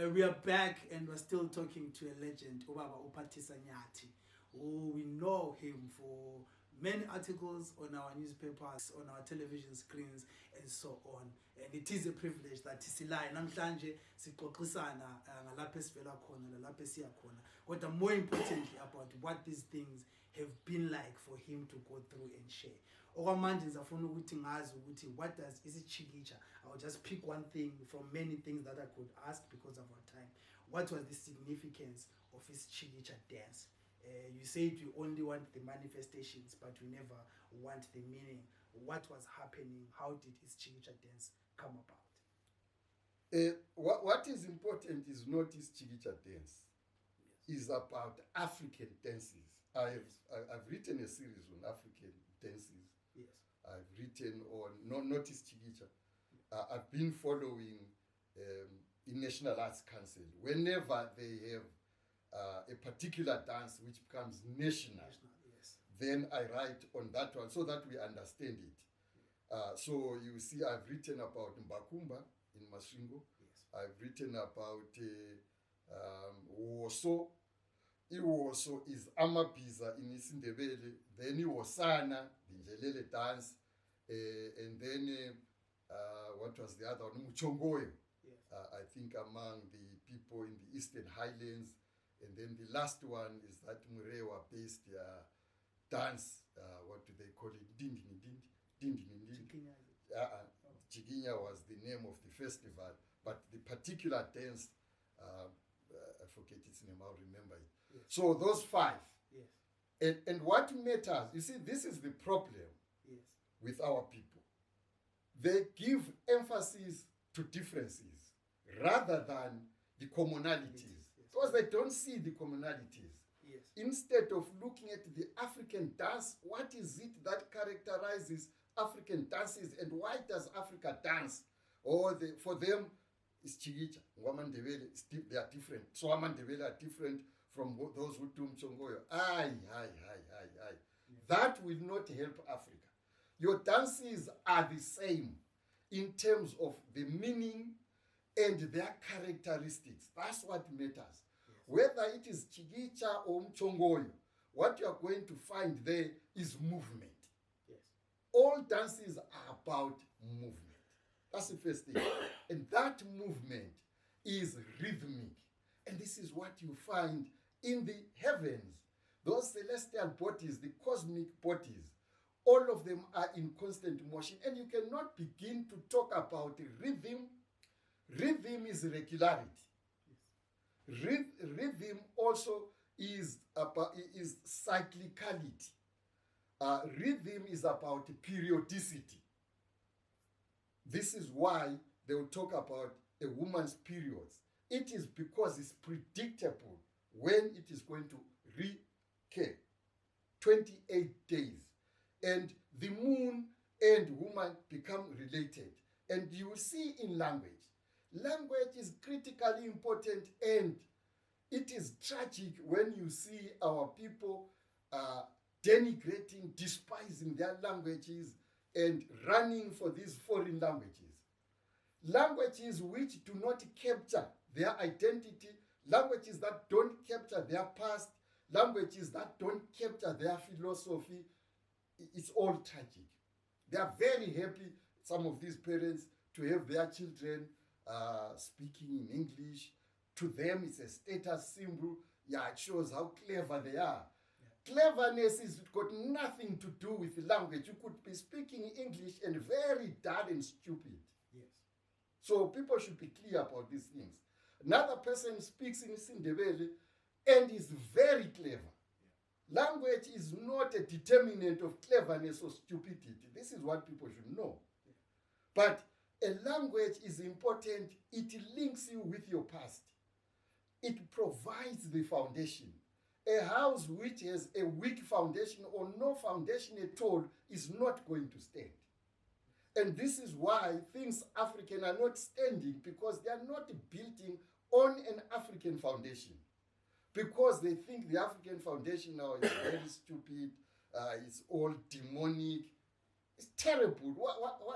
We are back and we're still talking to a legend, Pathisa Nyathi, who we know him for many articles on our newspapers, on our television screens, and so on. And it is a privilege that Tisila namhlanje sixoxisana ngalapha esivela khona nalapha esiya khona. But more importantly about what these things have been like for him to go through and share. Okwamanje ngizafuna ukuthi ngazi ukuthi what does isichikicha. I will just pick one thing from many things that I could ask because of our time. What was the significance of isichikicha dance? You said you only want the manifestations, but you never want the meaning. What was happening? How did isichikicha dance come about? What is important is not isichikicha dance. Yes. It's about African dances. I've written a series on African dances. Yes. I've written on not isichikicha. I've been following in National Arts Council. Whenever they have a particular dance which becomes national, yes, then I write on that one so that we understand it. So you see, I've written about Mbakumba in Masvingo. Yes. I've written about Woso. Iwoso is Amapiza in Isindebele. Then Iwosana, the Njelele dance. And then what was the other one? Muchongoyo. Yes. I think among the people in the Eastern Highlands. And then the last one is that Murewa-based dance. What do they call it? Dindini. Chiginya was the name of the festival, but the particular dance, I forget its name. I'll remember it. Yes. So those 5. Yes. And what matters, you see, this is the problem. Yes. With our people. They give emphasis to differences rather than the commonalities. Yes. Because they don't see the commonalities. Yes. Instead of looking at the African dance, what is it that characterizes African dances and why does Africa dance? Or for them, it's Chigicha, Wamandebele, they are different. So Wamandebele are different from those who do Mchongoyo. Aye. Yes. That will not help Africa. Your dances are the same in terms of the meaning and their characteristics. That's what matters. Yes. Whether it is Chigicha or Mchongoyo, what you are going to find there is movement. Yes. All dances are about movement. That's the first thing. And that movement is rhythmic. And this is what you find in the heavens. Those celestial bodies, the cosmic bodies, all of them are in constant motion. And you cannot begin to talk about rhythm. Rhythm is regularity. Yes. Rhythm also is cyclicality. Rhythm is about periodicity. This is why they will talk about a woman's periods. It is because it's predictable when it is going to recur. 28 days. And the moon and woman become related. And you will see in language. Language is critically important, and it is tragic when you see our people denigrating, despising their languages and running for these foreign languages. Languages which do not capture their identity, languages that don't capture their past, languages that don't capture their philosophy. It's all tragic. They are very happy, some of these parents, to have their children speaking in English. To them, it's a status symbol. Yeah, it shows how clever they are. Yeah. Cleverness has got nothing to do with language. You could be speaking English and very dull and stupid. Yes. So people should be clear about these things. Another person speaks in Sindebele and is very clever. Language is not a determinant of cleverness or stupidity. This is what people should know. Yeah. But a language is important. It links you with your past. It provides the foundation. A house which has a weak foundation or no foundation at all is not going to stand. And this is why things African are not standing, because they are not building on an African foundation. Because they think the African foundation now is very stupid, it's all demonic. It's terrible.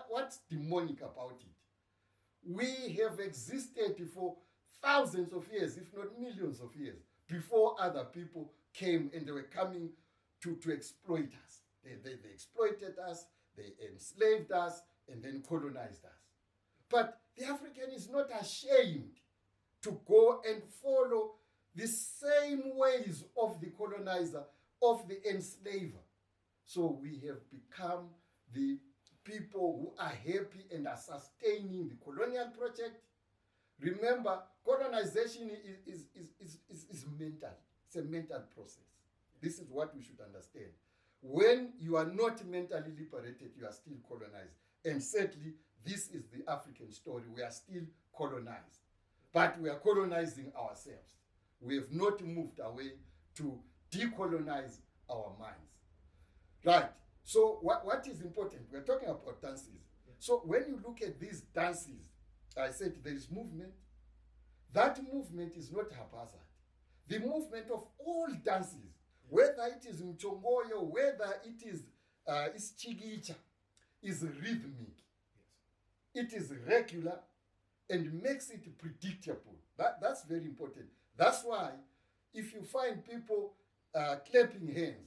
What's demonic about it? We have existed for thousands of years, if not millions of years, before other people came and they were coming to exploit us. They exploited us, they enslaved us, and then colonized us. But the African is not ashamed to go and follow the same ways of the colonizer, of the enslaver. So we have become the people who are happy and are sustaining the colonial project. Remember, colonization is mental. It's a mental process. This is what we should understand. When you are not mentally liberated, you are still colonized. And certainly, this is the African story. We are still colonized. But we are colonizing ourselves. We have not moved away to decolonize our minds. Right. So what is important? We're talking about dances. Yeah. So when you look at these dances, I said there is movement. That movement is not haphazard. The movement of all dances, whether it is mchongoyo, whether it is chigicha, is rhythmic. Yes. It is regular and makes it predictable. That's very important. That's why if you find people clapping hands,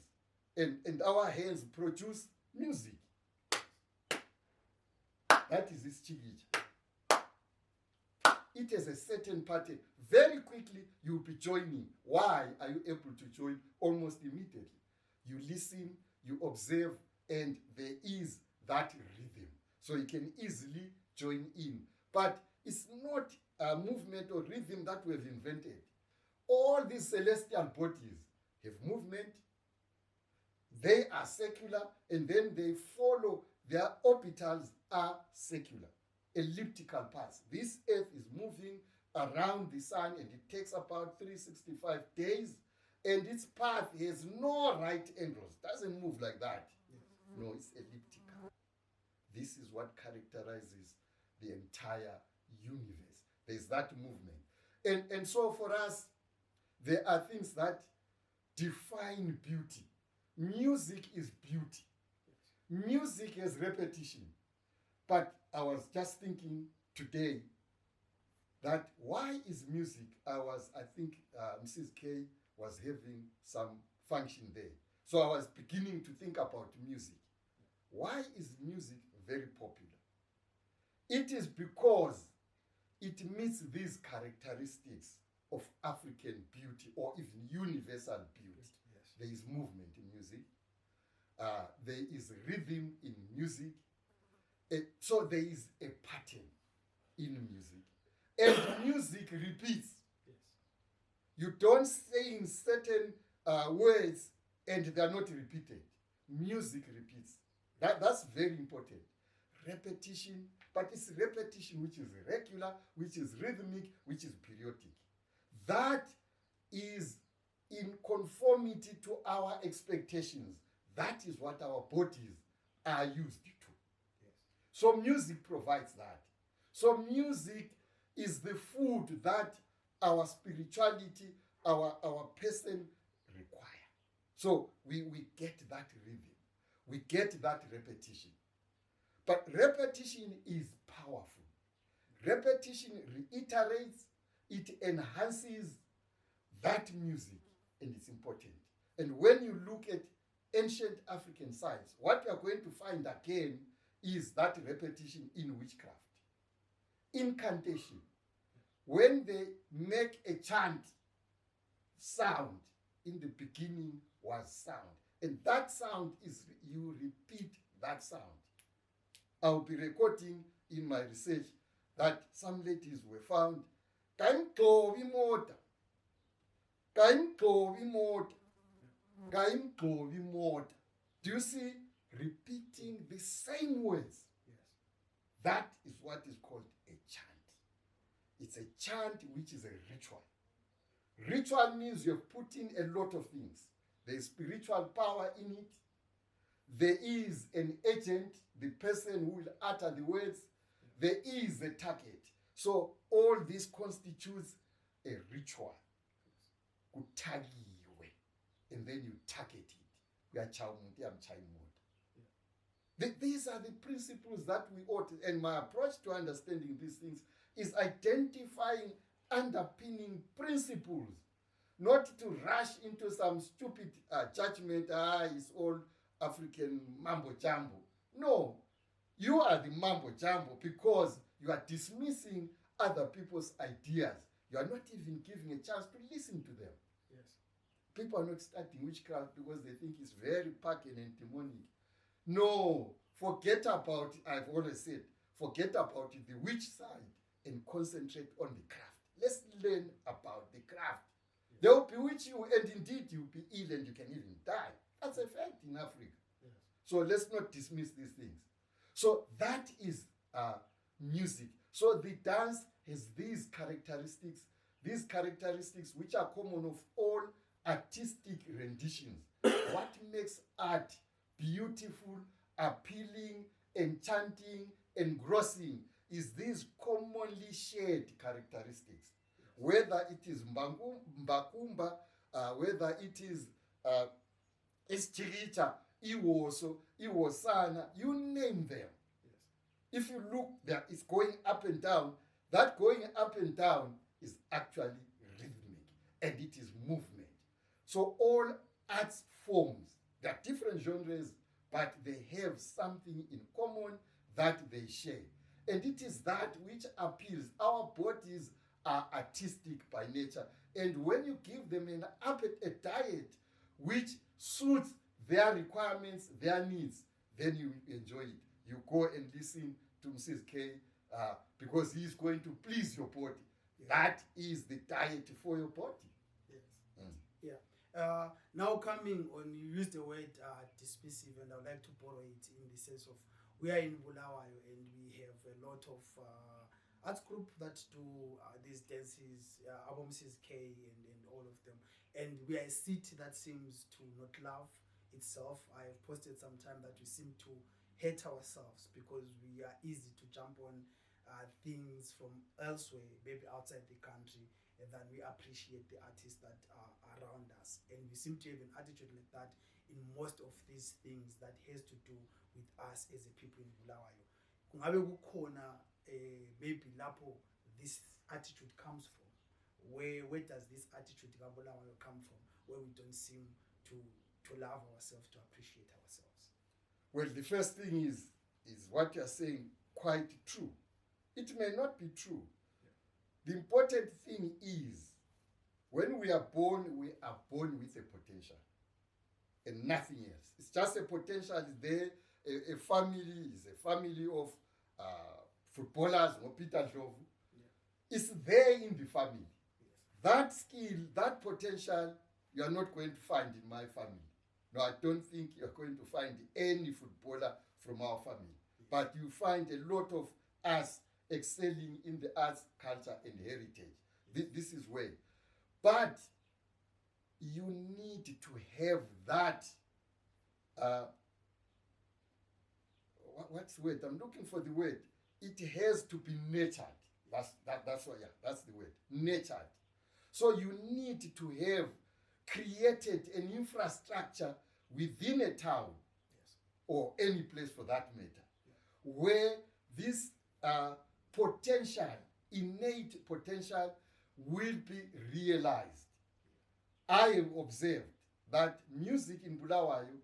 and our hands produce music, that is this chigicha. It has a certain pattern. Very quickly, you'll be joining. Why are you able to join almost immediately? You listen, you observe, and there is that rhythm. So you can easily join in. But it's not a movement or rhythm that we've invented. All these celestial bodies have movement. They are secular, and then they follow, their orbitals are secular, elliptical paths. This earth is moving around the sun, and it takes about 365 days, and its path has no right angles. Doesn't move like that. No, it's elliptical. This is what characterizes the entire universe. There's that movement. And so for us, there are things that define beauty. Music is beauty. Music is repetition. But I was just thinking today that why is music? I think Mrs. K was having some function there. So I was beginning to think about music. Why is music very popular? It is because it meets these characteristics of African beauty or even universal beauty. Yes. There is movement in music. There is rhythm in music. So there is a pattern in music. And music repeats. Yes. You don't say in certain words and they are not repeated. Music repeats. That's very important. Repetition, but it's repetition which is regular, which is rhythmic, which is periodic. That is in conformity to our expectations. That is what our bodies are used to. Yes. So music provides that. So music is the food that our spirituality, our person require. So we get that rhythm. We get that repetition. But repetition is powerful. Repetition reiterates, it enhances that music, and it's important. And when you look at ancient African science, what you are going to find again is that repetition in witchcraft. Incantation. When they make a chant, sound in the beginning was sound. And that sound is, you repeat that sound. I'll be recording in my research that some ladies were found. Do you see? Repeating the same words. Yes. That is what is called a chant. It's a chant which is a ritual. Ritual means you're putting a lot of things. There's spiritual power in it. There is an agent, the person who will utter the words. There is a target. So all this constitutes a ritual. And then you target it. These are the principles that we ought to, and my approach to understanding these things is identifying underpinning principles, not to rush into some stupid judgment, it's all African mambo jumbo. No, you are the mambo jumbo because you are dismissing other people's ideas. You are not even giving a chance to listen to them. Yes. People are not starting witchcraft because they think it's very pagan and demonic. No, forget about it. I've always said, forget about it, the witch side, and concentrate on the craft. Let's learn about the craft. Yes. They will bewitch you, and indeed you'll be ill and you can even die. That's a fact in Africa. Yes. So let's not dismiss these things. So that is music. So the dance has these characteristics which are common of all artistic renditions. What makes art beautiful, appealing, enchanting, engrossing is these commonly shared characteristics. Whether it is mbakumba, whether it is Ischiricha, Iwoso, Iwosana, you name them. Yes. If you look there, it's going up and down. That going up and down is actually rhythmic, and it is movement. So all arts forms, there are different genres, but they have something in common that they share. And it is that which appeals. Our bodies are artistic by nature. And when you give them a diet which suits their requirements, their needs, then you enjoy it. You go and listen to Mrs. K because he's going to please your body. Yeah. That is the diet for your body. Yes. Yeah. Now coming on, you use the word dismissive, and I would like to borrow it in the sense of we are in Bulawayo and we have a lot of arts group that do these dances, Mrs. K and all of them. And we are a city that seems to not love itself. I have posted sometime that we seem to hate ourselves because we are easy to jump on things from elsewhere, maybe outside the country, and then we appreciate the artists that are around us. And we seem to have an attitude like that in most of these things that has to do with us as a people in Bulawayo. Kungabe kukhona maybe lapho this attitude comes from. Where does this attitude ka Bulawayo come from? Where we don't seem to love ourselves, to appreciate ourselves. Well, the first thing is what you are saying quite true. It may not be true. Yeah. The important thing is when we are born with a potential and nothing else. It's just a potential. Is there a family is a family of footballers or Peter Jovu. Yeah. It's there in the family. Yes. That skill, that potential, you are not going to find in my family. No, I don't think you're going to find any footballer from our family. Yes. But you find a lot of us excelling in the arts, culture, and heritage. Yes. This is where. But you need to have that. What's the word? I'm looking for the word. It has to be nurtured. That's the word. Nurtured. So you need to have created an infrastructure within a town, yes, or any place for that matter, yeah, where this potential, innate potential, will be realized. I have observed that music in Bulawayo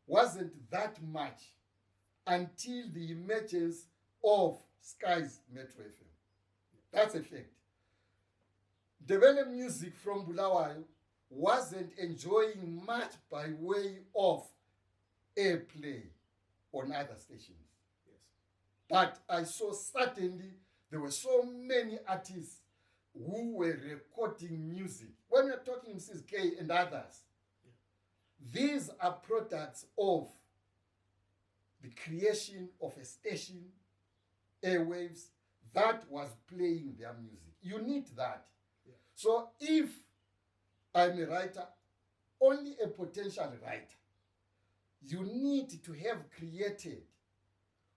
wasn't that much until the emergence of Sky's Metro FM. That's a fact. Developed music from Bulawayo wasn't enjoying much by way of airplay on other stations. Yes. But I saw certainly there were so many artists who were recording music. When we're talking Mrs. K and others, yeah, these are products of the creation of a station, airwaves, that was playing their music. You need that. Yeah. So if I'm a writer, only a potential writer, you need to have created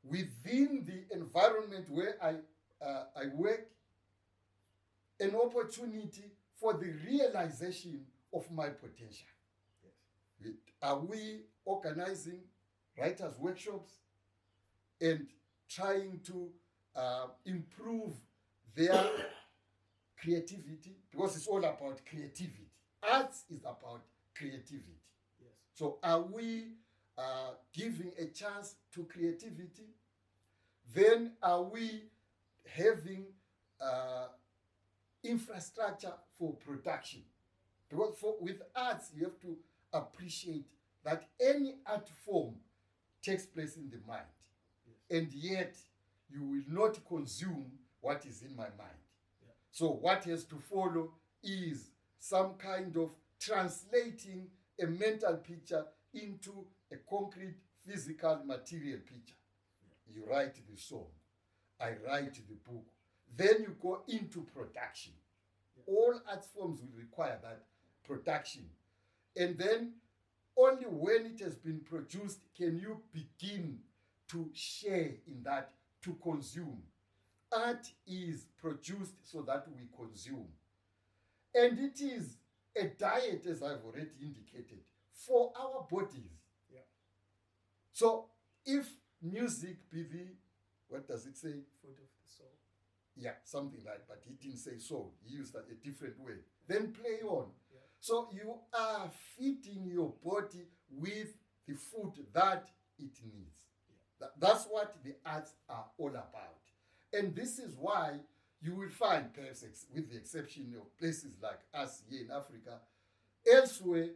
within the environment where I work an opportunity for the realization of my potential. Yes. Are we organizing writers' workshops and trying to improve their creativity, because it's all about creativity. Arts is about creativity. Yes. So are we giving a chance to creativity? Then are we having infrastructure for production? Because with arts, you have to appreciate that any art form takes place in the mind. Yes. And yet, you will not consume what is in my mind. Yeah. So what has to follow is some kind of translating a mental picture into a concrete, physical, material picture. Yeah. You write the song, I write the book. Then you go into production. Yeah. All art forms will require that production. And then only when it has been produced can you begin to share in that, to consume. Art is produced so that we consume. And it is a diet, as I've already indicated, for our bodies. Yeah. So if music be the, what does it say? Food of the soul. Yeah, something like that, but he didn't say soul. He used a different way. Then play on. Yeah. So you are feeding your body with the food that it needs. Yeah. That's what the arts are all about. And this is why you will find, perhaps with the exception of places like us here in Africa, elsewhere,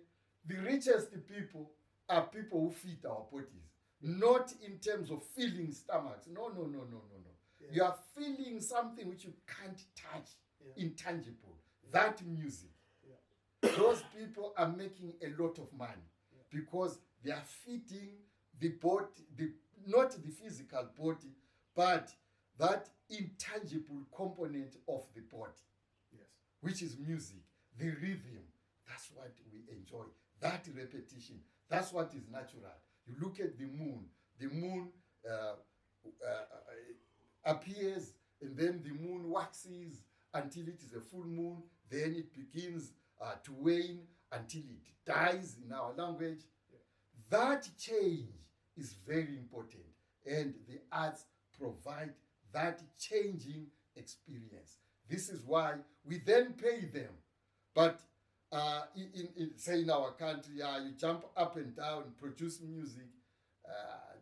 the richest people are people who feed our bodies. Not in terms of filling stomachs. No. Yeah. You are feeling something which you can't touch, intangible. That music. Yeah. Those people are making a lot of money because they are feeding the body, not the physical body, but that intangible component of the body, which is music, the rhythm. That's what we enjoy. That repetition. That's what is natural. You look at the moon appears, and then the moon waxes until it is a full moon, then it begins to wane until it dies in our language. Yeah. That change is very important, and the arts provide that changing experience. This is why we then pay them. But say in our country, you jump up and down, produce music,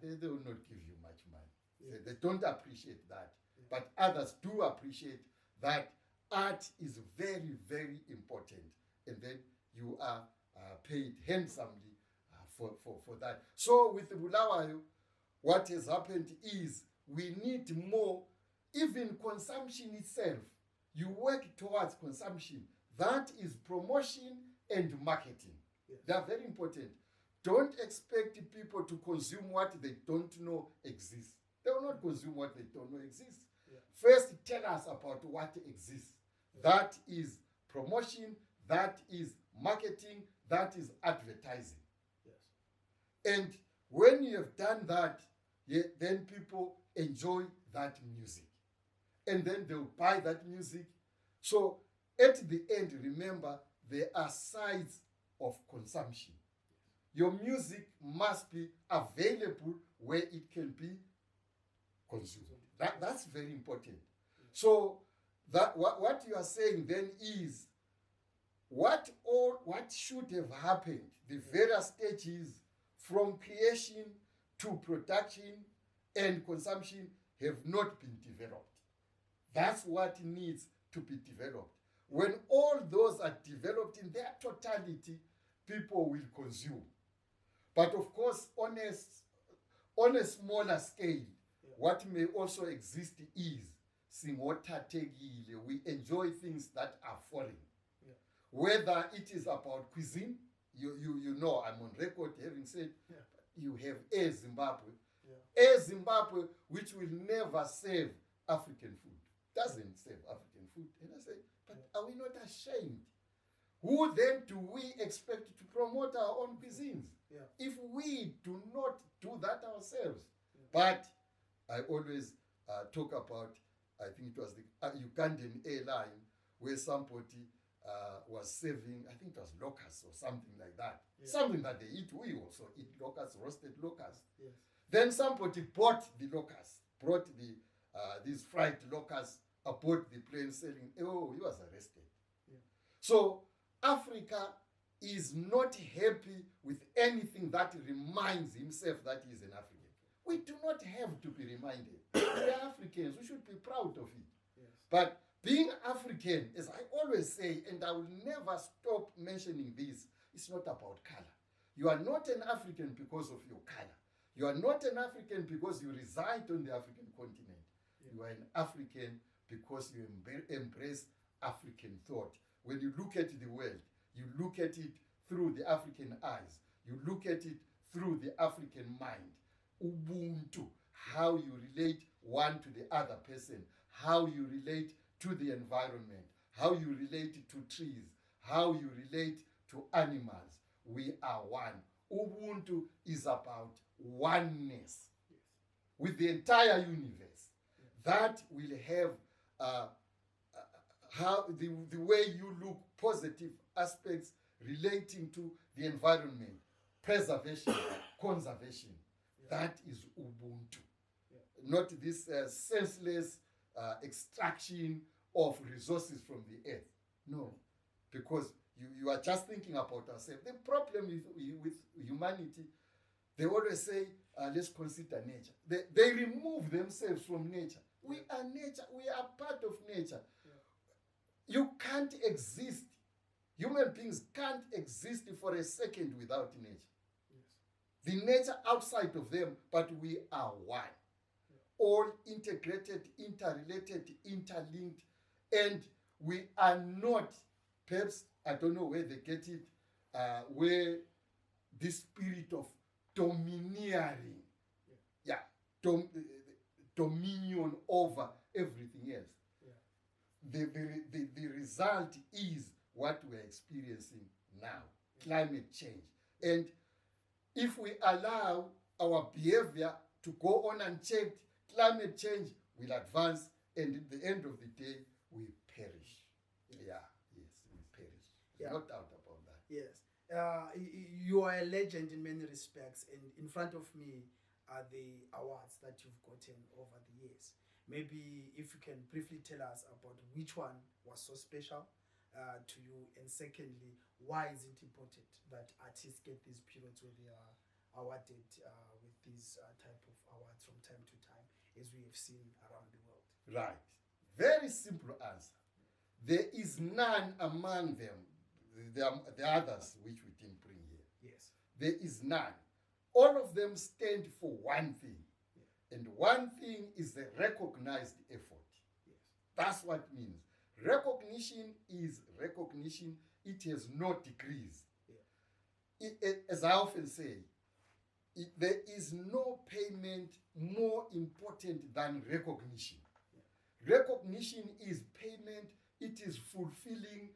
they will not give you much money. Yeah. They don't appreciate that. Yeah. But others do appreciate that art is very, very important. And then you are paid handsomely for that. So with the Bulawayo, what has happened is we need more, even consumption itself. You work towards consumption. That is promotion and marketing. Yes. They are very important. Don't expect people to consume what they don't know exists. They will not consume what they don't know exists. Yeah. First, tell us about what exists. Yeah. That is promotion, that is marketing, that is advertising. Yes. And when you have done that, then people enjoy that music. And then they'll buy that music. So at the end, remember, there are sides of consumption. Your music must be available where it can be consumed. That's very important. So that what you are saying then is what should have happened, the various stages from creation to production and consumption have not been developed. That's what needs to be developed. When all those are developed in their totality, people will consume. But of course, on a smaller scale, what may also exist is we enjoy things that are foreign. Yeah. Whether it is about cuisine, you know, I'm on record having said, you have Air Zimbabwe. Yeah. Air Zimbabwe, which will never serve African food. Doesn't serve African food. And I say, but are we not ashamed? Who then do we expect to promote our own cuisines? Yeah. If we do not do that ourselves? Yeah. But I always talk about, I think it was the Ugandan airline where somebody was serving, I think it was locusts or something like that. Yeah. Something that they eat. We also eat locusts, roasted locusts. Yes. Then somebody bought the locusts, brought these fried locusts aboard the plane saying, oh, he was arrested. Yeah. So Africa is not happy with anything that reminds himself that he is an African. We do not have to be reminded. We are Africans. We should be proud of it. Yes. But being African, as I always say, and I will never stop mentioning this, it's not about color. You are not an African because of your color. You are not an African because you reside on the African continent. Yeah. You are an African because you embrace African thought. When you look at the world, you look at it through the African eyes. You look at it through the African mind. Ubuntu, how you relate one to the other person, how you relate to the environment, how you relate to trees, how you relate to animals. We are one. Ubuntu is about oneness, yes, with the entire universe. Yes. That will have how the way you look, positive aspects relating to the environment, preservation, conservation. Yeah. That is Ubuntu. Yeah. Not this senseless extraction of resources from the earth. No, because you are just thinking about ourselves. The problem with humanity, they always say, let's consider nature. They remove themselves from nature. We are nature. We are part of nature. Yeah. You can't exist. Human beings can't exist for a second without nature. Yes. The nature outside of them, but we are one. Yeah. All integrated, interrelated, interlinked, and we are not, perhaps, I don't know where they get it, where this spirit of domineering, dominion over everything else. Yeah. The result is what we're experiencing now, climate change. And if we allow our behavior to go on unchecked, climate change will advance, and at the end of the day, we perish. Yeah, yes, we perish. Yeah. No doubt about that. Yes. You are a legend in many respects, and in front of me are the awards that you've gotten over the years. Maybe if you can briefly tell us about which one was so special to you, and secondly, why is it important that artists get these periods where they are awarded with these type of awards from time to time, as we have seen around the world? Right. Very simple answer. There is none among them, the others which we didn't bring here. Yes. There is none. All of them stand for one thing. Yeah. And one thing is the recognized effort. Yes. That's what it means. Recognition is recognition. It has no degrees. Yeah. As I often say, there is no payment more important than recognition. Yeah. Recognition is payment. It is fulfilling.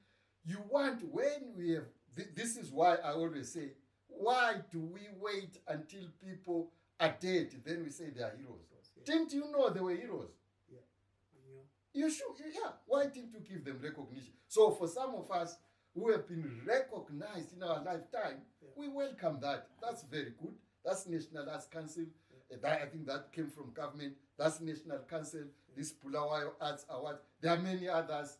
You want, when we have, this is why I always say, why do we wait until people are dead, then we say they are heroes? Yeah. Didn't you know they were heroes? Yeah. You should, yeah. Why didn't you give them recognition? So for some of us who have been recognized in our lifetime, yeah, we welcome that. That's very good. That's National Arts Council. Yeah. I think that came from government. That's National Council. Yeah. This Bulawayo Arts Award. There are many others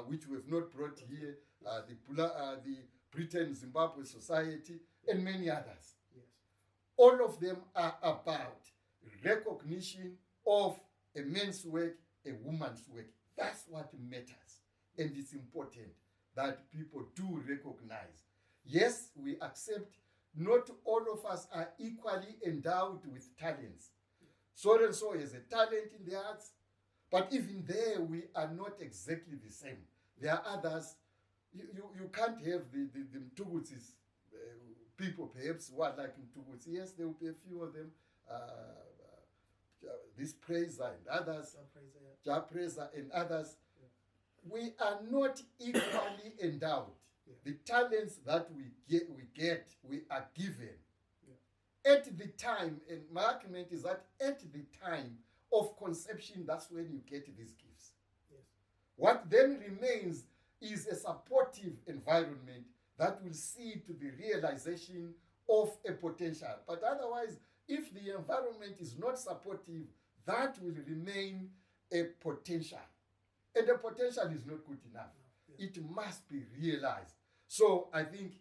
which we have not brought here. The Britain Zimbabwe Society, and many others. Yes. All of them are about recognition of a man's work, a woman's work. That's what matters. And it's important that people do recognize. Yes, we accept not all of us are equally endowed with talents. So and so has a talent in the arts, but even there we are not exactly the same. There are others. You can't have the Mtugutsis, people perhaps who are like Mtugutsi. Yes, there will be a few of them. This Praiser and others, Praiser and others. Yeah. We are not equally endowed. Yeah. The talents that we are given. Yeah. At the time, and my argument is that at the time of conception, that's when you get these gifts. Yes. What then remains is a supportive environment that will see to the realization of a potential. But otherwise, if the environment is not supportive, that will remain a potential. And the potential is not good enough. Yeah. It must be realized. So I think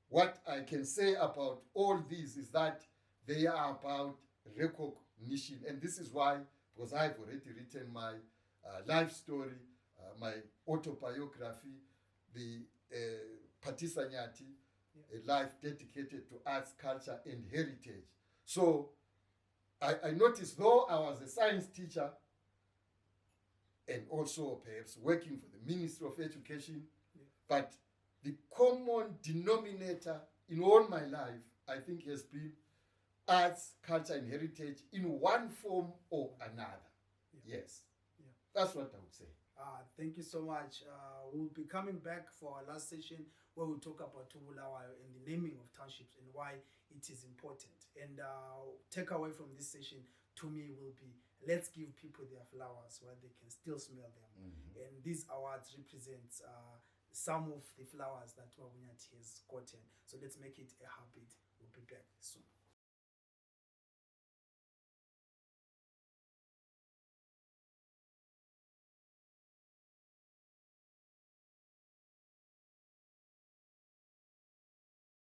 what I can say about all these is that they are about recognition. And this is why, because I've already written my life story, my autobiography, the Pathisa Nyathi, a life dedicated to arts, culture, and heritage. So I noticed, though I was a science teacher and also perhaps working for the Ministry of Education, but the common denominator in all my life, I think, has been arts, culture, and heritage in one form or another. Yes. That's what I would say. Thank you so much. We'll be coming back for our last session where we'll talk about Bulawayo and the naming of townships and why it is important. And takeaway from this session to me will be, let's give people their flowers while they can still smell them. And these awards represent some of the flowers that Nyathi has gotten. So let's make it a habit. We'll be back soon.